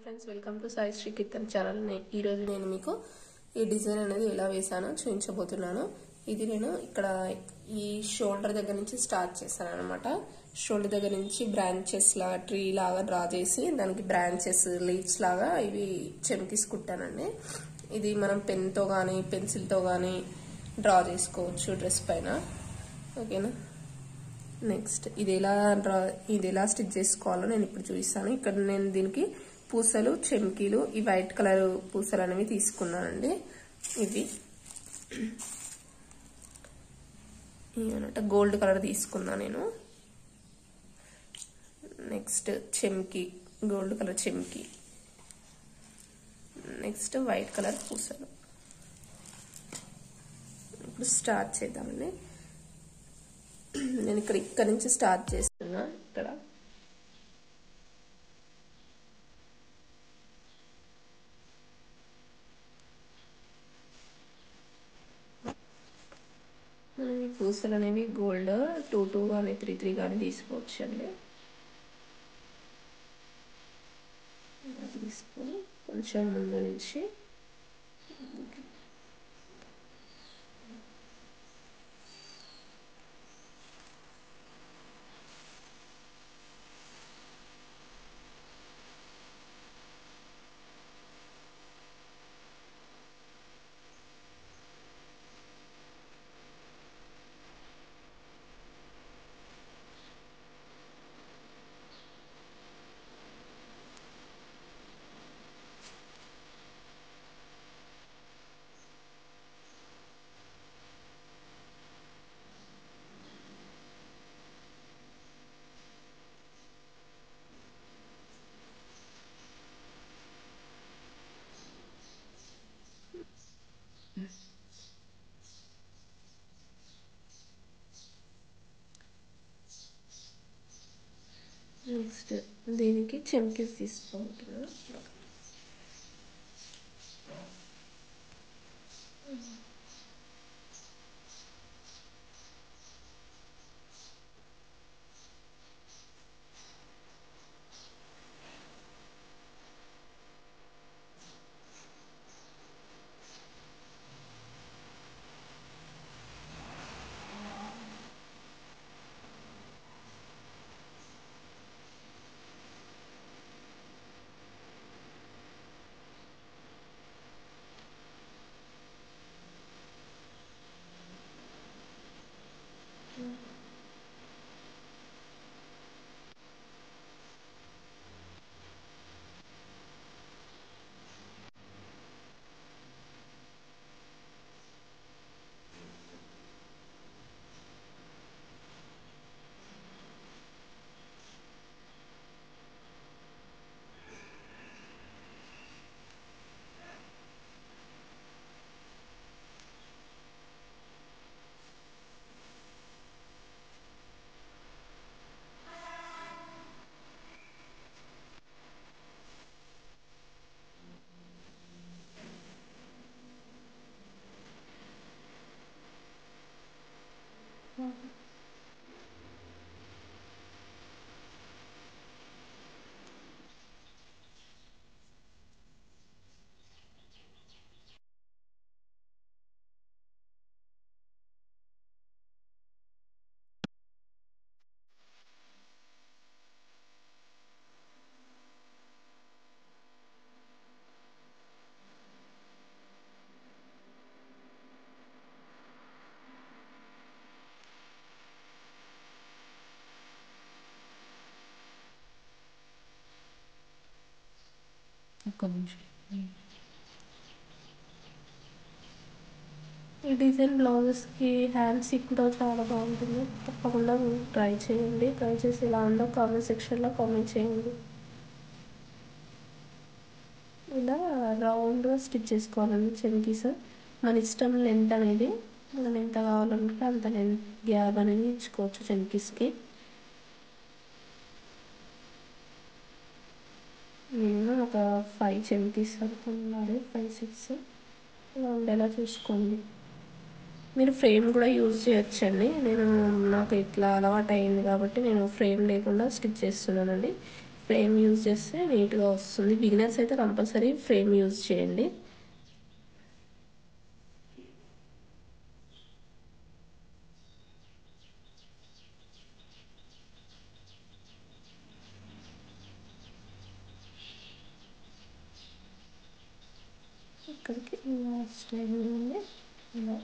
Friends, welcome to Sai Sri Keerthan channel. ఈరోజు నేను మీకు ఈ డిజైన్ అనేది ఎలా వేసానో చూపించబోతున్నాను. ఇది నేను ఇక్కడ ఈ షోల్డర్ దగ్గర నుంచి స్టార్ట్ చేశాను అనమాట. షోల్డర్ దగ్గర నుంచి బ్రాంచెస్ లాగా ట్రీ లాగా డ్రా చేసి దానికి బ్రాంచెస్ లీవ్స్ లాగా ఇవి చెమ్కీస్ కుట్టానండి. ఇది మనం పెన్తో కానీ పెన్సిల్తో కానీ డ్రా చేసుకోవచ్చు డ్రెస్ పైన. ఓకేనా, నెక్స్ట్ ఇది ఎలా స్టిచ్ చేసుకోవాలో నేను ఇప్పుడు చూపిస్తాను. ఇక్కడ నేను దీనికి పూసలు చెమ్కీలు ఈ వైట్ కలర్ పూసలు అనేవి తీసుకున్నానండి. ఇవి అన్నట్టు గోల్డ్ కలర్ తీసుకున్నా నేను. నెక్స్ట్ చెమ్కీ, గోల్డ్ కలర్ చెమ్కీ, నెక్స్ట్ వైట్ కలర్ పూసలు. ఇప్పుడు స్టార్ట్ చేద్దామండి. నేను ఇక్కడ నుంచి స్టార్ట్ చేస్తున్నా. ఇక్కడ మనం ఈ పూసలు అనేవి గోల్డ్ 2 కానీ 3 కానీ తీసుకోవచ్చు అండి. తీసుకొని కొంచెం ముందు నుంచి నెక్స్ట్ దీనికి చెమ్కీస్ తీసుకుంటున్నా. ఈ డిజైన్ బ్లౌజెస్కి హ్యాండ్స్కి కూడా చాలా బాగుంటుంది. తప్పకుండా ట్రై చేయండి. ట్రై చేసి ఎలా ఉందో కామెంట్ సెక్షన్లో కామెంట్ చేయండి. ఇలా రౌండ్గా స్టిచ్ చేసుకోవాలండి చెమ్కీస్. మన ఇష్టం లెంత్ అనేది, మనం ఎంత కావాలంటే అంత లెంత్ గ్యాప్ అనేది ఇచ్చుకోవచ్చు చెమ్కీస్కి. నేను ఒక 5 చెమ్కీస్ అనుకున్నాను, 5-6 ఇలా ఉండేలా చూసుకోండి. మీరు ఫ్రేమ్ కూడా యూజ్ చేయొచ్చండి. నాకు ఇట్లా అలవాటు అయింది కాబట్టి నేను ఫ్రేమ్ లేకుండా స్టిచ్ చేస్తున్నానండి. ఫ్రేమ్ యూజ్ చేస్తే నీట్గా వస్తుంది. బిగినర్స్ అయితే కంపల్సరీ ఫ్రేమ్ యూజ్ చేయండి. ఇక్కడికి ఇలా స్టైల్ నుండి ఇలా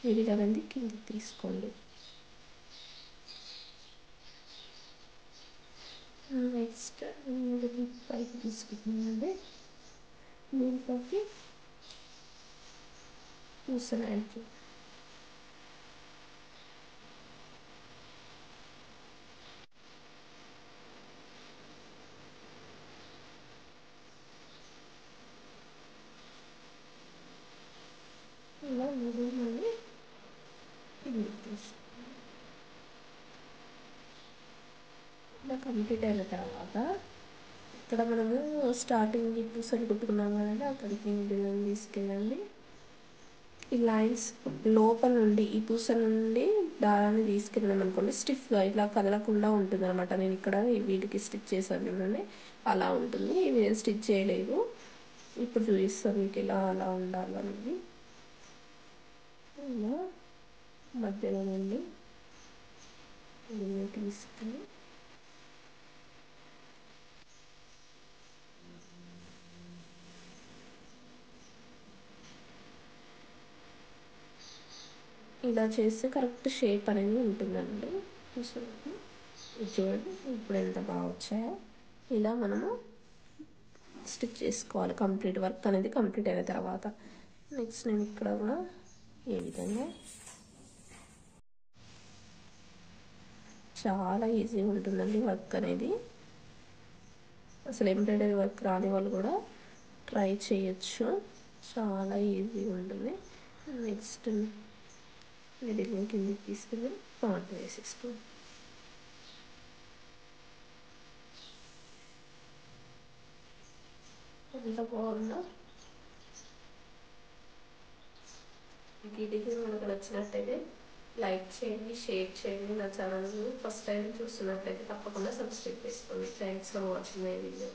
విడిగా మంది కిందికి తీసుకోండి. నెక్స్ట్ పైకి తీసుకుంటున్నామండి. దీంట్లోకి పూసలు యాడ్ చేయండి. ఇలా మూడు మళ్ళీ కిందికి తీసుకోండి. ఇలా కంప్లీట్ అయిన తర్వాత ఇక్కడ మనము స్టార్టింగ్ పూసలు కుట్టుకున్నాం కదండి, అక్కడికి డిజైన్ తీసుకెళ్ళండి. ఈ లైన్స్ లోపల నుండి ఈ పూసల నుండి దారాన్ని తీసుకెళ్ళాం అనుకోండి, స్టిఫ్గా ఇలా కదలకుండా ఉంటుంది అనమాట. నేను ఇక్కడ వీటికి స్టిచ్ చేశాను చూడండి, అలా ఉంటుంది. ఇవి నేను స్టిచ్ చేయలేదు, ఇప్పుడు చూపిస్తాను మీకు ఎలా అలా ఉండాలనేది. ఇలా మధ్యలో నుండి తీసుకుని ఇలా చేస్తే కరెక్ట్ షేప్ అనేది ఉంటుందండి. చూడండి ఇప్పుడు ఎంత బాగా వచ్చాయో. ఇలా మనము స్టిచ్ చేసుకోవాలి కంప్లీట్ వర్క్ అనేది కంప్లీట్ అయిన తర్వాత. నెక్స్ట్ నేను ఇక్కడ కూడా ఏ విధంగా చాలా ఈజీగా ఉంటుందండి వర్క్ అనేది. అసలు ఎంబ్రాయిడరీ వర్క్ రాని వాళ్ళు కూడా ట్రై చేయొచ్చు, చాలా ఈజీగా ఉంటుంది. నెక్స్ట్ వీటిని కిందికి తీసుకుని పార్ట్ వేసేసుకోండి. ఎంత బాగుందో. మీకు ఈ డిజైన్ మనకు నచ్చినట్టయితే లైక్ చేయండి, షేర్ చేయండి. నా ఛానల్ని ఫస్ట్ టైం చూస్తున్నట్టయితే తప్పకుండా సబ్స్క్రైబ్ చేసుకోండి. Thanks for watching my video.